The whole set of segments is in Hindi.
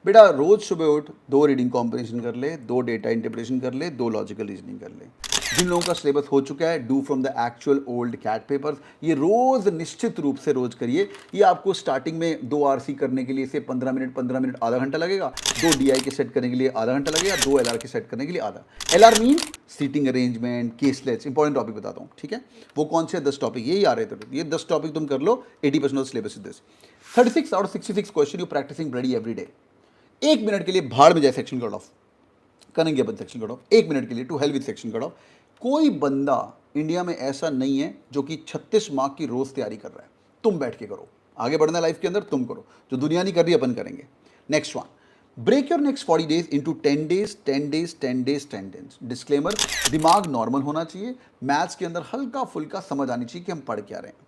बेटा रोज सुबह उठ, 2 रीडिंग कॉम्बिनेशन कर ले, 2 डेटा इंटरप्रिटेशन कर ले, 2 लॉजिकल रीजनिंग कर ले। जिन लोगों का सिलेबस हो चुका है, do from the actual old CAT papers, ये रोज निश्चित रूप से रोज करिए। ये आपको स्टार्टिंग में 2 आरसी करने के लिए से 15 मिनट आधा घंटा लगेगा, 2 डीआई के सेट करने के लिए आधा घंटा लगेगा, 2 एलआर के सेट करने के लिए आधा। LR mean seating arrangement, caselets, important topic बताता हूँ, ठीक है। वो कौन से 10 टॉपिक, यही आ रहे थे, ये 10 टॉपिक तुम कर लो, 80% of syllabus is this. 36 out of 66 question you practising bloody every day. 1 minute के लिए भाड़ में जाए सेक्शन कट ऑफ, करेंगे अपन सेक्शन कट ऑफ 1 मिनट के लिए, to hell with section cut off. कोई बंदा इंडिया में ऐसा नहीं है जो कि 36 मार्क की रोज तैयारी कर रहा है। तुम बैठ के करो, आगे बढ़ना लाइफ के अंदर, तुम करो जो दुनिया नहीं कर रही, अपन करेंगे। Next one, break your next 40 days into 10 days 10 days 10 days 10 days. Disclaimer, दिमाग नॉर्मल होना चाहिए, मैथ्स के अंदर हल्का फुल्का समझ आनी चाहिए कि हम पढ़ क्या रहे हैं।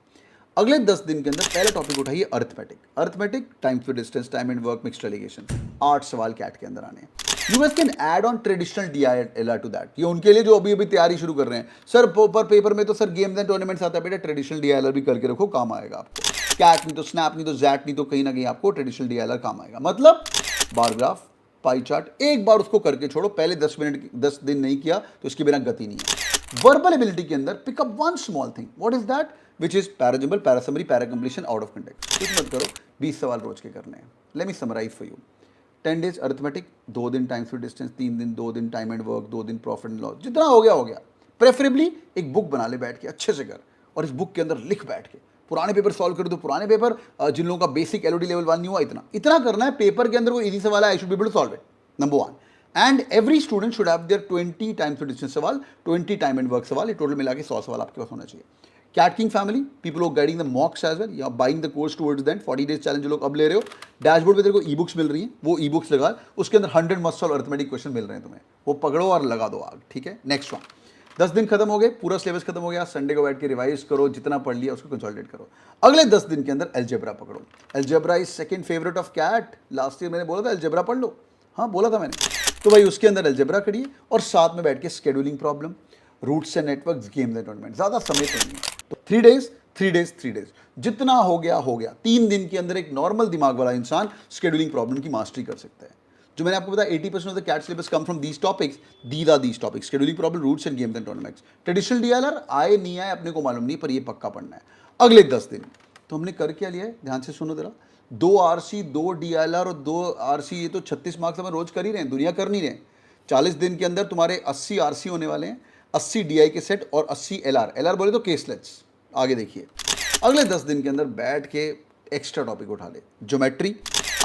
अगले 10 दिन के अंदर पहला टॉपिक उठाइए arithmetic. Arithmetic, time to distance, time and work, mixed alligation, 8 सवाल कैट के अंदर आने हैं। You guys can add on traditional DILR to that. ये उनके लिए जो अभी अभी तैयारी शुरू कर रहे हैं। सर पेपर में तो सर गेम्स एंड टूर्नामेंट्स आता है, बेटा ट्रेडिशनल डीआईएलआर भी करके रखो, काम आएगा आपको। कैट नहीं तो स्नैप नहीं तो जैट नहीं तो कहीं ना कहीं आपको ट्रेडिशनल डीआईएलआर काम आएगा। मतलब बार ग्राफ, पाई चार्ट, एक बार उसको करके छोड़ो, पहले 10 दिन नहीं किया तो इसके बिना गति नहीं है। वर्बल एबिलिटी के अंदर pickup one small thing, what is that, which is para jumble, para summary, para completion, out of context. कुछ मत करो, 20 सवाल रोज के करने हैं। Let me summarise for you. 10 days arithmetic, 2 दिन टाइम टू डिस्टेंस, 3 दिन, 2 दिन टाइम एंड वर्क, 2 दिन प्रॉफिट एंड लॉस, जितना हो गया हो गया। प्रेफरेबली एक बुक बना ले बैठ के, अच्छे से कर, और इस बुक के अंदर लिख बैठ के पुराने पेपर सॉल्व कर दो। पुराने पेपर जिन लोगों का बेसिक एलओडी लेवल 1 नहीं हुआ, इतना इतना करना है। पेपर के अंदर कोई इजी सवाल है, I should be able to solve it, number 1। And every student should have their 20 time to distance सवाल, 20 टाइम एंड वर्क सवाल, ये टोटल मिला के 100 सवाल आपके पास होना चाहिए। CAT king family, people who guiding the mocks as well या buying the course towards then 40 days challenge जो लोग अब ले रहे हो, डैशबोर्ड पे तेरे को ई बुक्स मिल रही हैं, वो ई बुक्स लगा, उसके अंदर 100 मस्ट सॉल्व अर्थमेटिक क्वेश्चन मिल रहे हैं तुम्हें, वो पकड़ो और लगा दो आग, ठीक है। नेक्स्ट वन, 10 दिन खत्म हो गए, पूरा सिलेबस खत्म हो गया, संडे को बैठ के रिवाइज करो, जितना पढ़ लिया उसको कंसोलिडेट करो। अगले 10 दिन के अंदर अलजेब्रा पकड़ो। Algebra is second favourite of CAT. Last year मैंने बोला था अलजेब्रा पढ़ लो, हाँ बोला था मैंने, तो भाई उसके अंदर अलजेब्रा करिए, और साथ में बैठ के scheduling problem, routes and networks, games and tournament. ज़्यादा समय तो नहीं है, तो 3 डेज 3 डेज 3 डेज, जितना हो गया हो गया। 3 दिन के अंदर एक नॉर्मल दिमाग वाला इंसान शेड्यूलिंग प्रॉब्लम की मास्टरी कर सकता है। जो मैंने आपको बताया 80% of the CAT syllabus come from these topics, these are these topics, scheduling problem, routes and games and tournaments. Traditional DLR आए नहीं आए अपने को मालूम नहीं, पर ये पक्का पढ़ना है। अगले 10 दिन तो हमने कर क्या लिया है, ध्यान से सुनो जरा। 2 आरसी, 2 डीएलआर और 2 आरसी, ये तो 36 मार्क्स हम रोज कर ही रहे हैं, दुनिया कर नहीं रहे हैं। 40 दिन के अंदर तुम्हारे 80 आरसी होने वाले हैं, 80 डीआई के सेट और 80 एलआर। एलआर बोले तो केसलेट्स। आगे देखिए, अगले 10 दिन के अंदर बैठ के एक्स्ट्रा टॉपिक उठा ले। Geometry,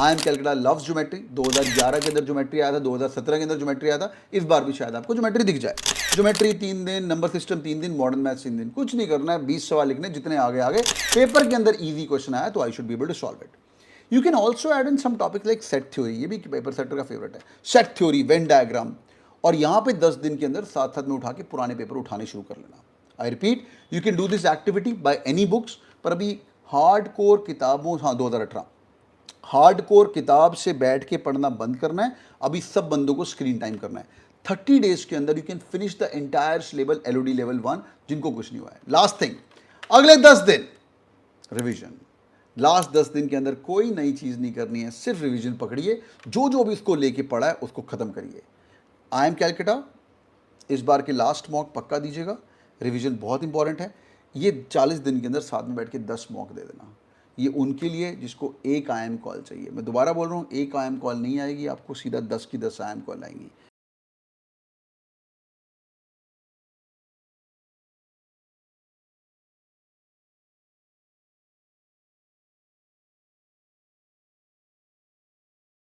I am calculator loves geometry. 2011 के अंदर ज्योमेट्री आया था, 2017 के अंदर ज्योमेट्री आया था, इस बार भी शायद आपको ज्योमेट्री दिख जाए। ज्योमेट्री 3 दिन, नंबर सिस्टम 3 दिन, मॉडर्न मैथ्स 3 दिन। कुछ नहीं करना है, 20 सवाल लिखने, जितने आगे आगे पेपर के अंदर इजी क्वेश्चन आया तो I should be able to solve it. You can also add in some topic like set theory, ये भी पेपर सेटर का फेवरेट है। सेट थ्योरी, वेन डायग्राम, और यहाँ पे 10 दिन के अंदर साथ साथ में उठा के पुराने पेपर उठाने शुरू कर लेना। I repeat, you can do this activity by any books, पर अभी हार्ड कोर किताबों, हाँ 2018 हार्ड कोर किताब से बैठ के पढ़ना बंद करना है। अभी सब बंदों को स्क्रीन टाइम करना है। 30 डेज के अंदर you can finish the entire syllabus Elodie level 1 जिनको कुछ नहीं हुआ है। लास्ट थिंग, अगले 10 दिन रिवीजन। लास्ट 10 दिन के अंदर कोई नई चीज नहीं करनी है, सिर्फ रिवीजन पकड़िए, जो जो भी उसको लेके पढ़ा है उसको खत्म करिए। आई एम कैलकुलेटर इस बार के लास्ट मॉक पक्का दीजिएगा, रिवीजन बहुत इंपॉर्टेंट है। ये 40 दिन के अंदर साथ में बैठ के 10 मॉक दे देना। ये उनके लिए जिसको एक आईएम कॉल चाहिए। मैं दोबारा बोल रहा हूँ, एक आईएम कॉल नहीं आएगी आपको, सीधा 10 की 10 आईएम कॉल आएंगी।